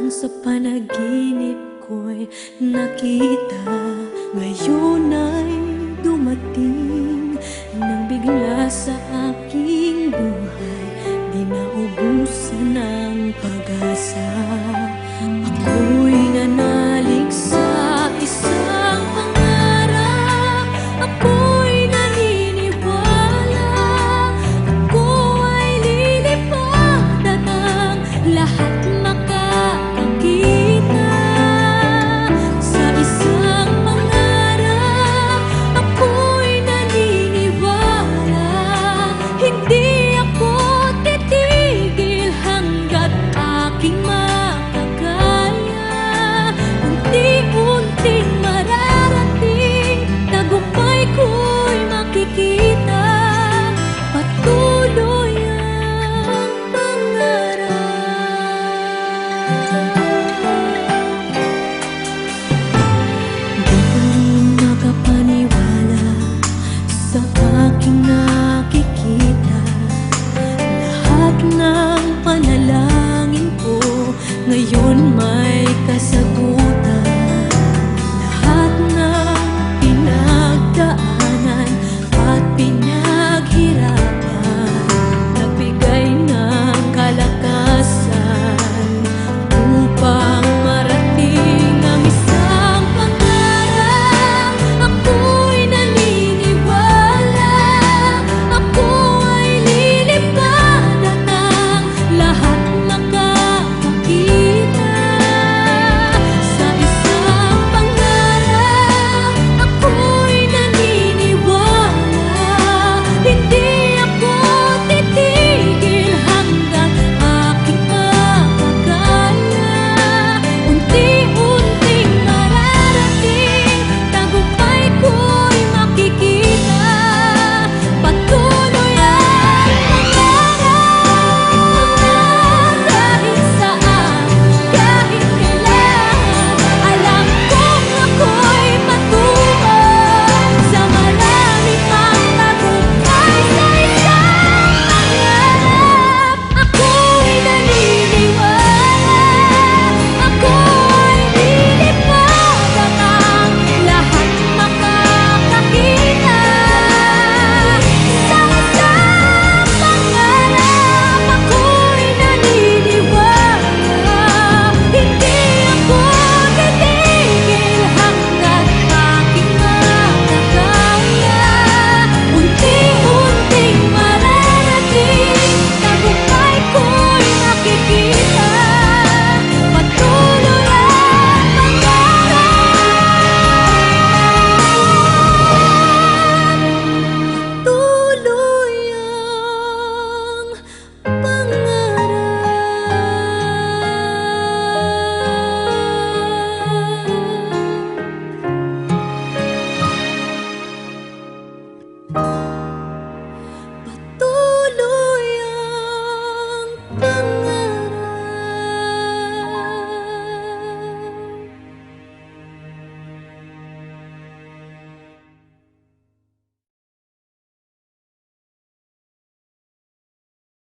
sa panaginip ko'y nakita. Ngayon ay dumating nang bigla sa aking buhay, di naubusan ng pag-asa. Ako'y nanalig sa isang pangarap, ako'y naniniwala, ako ay lilipad at ang lahat makakakita. Sa isang pangarap, ako'y naniniwala, hindi ako titigil hanggat aking makakaya. Unti-unting mararating, tagumpay ko'y makikita, patuloy ang pangarap. Di pa rin makapaniwala sa aking nakikita. Lahat ng panalangin ko ngayon may kasama.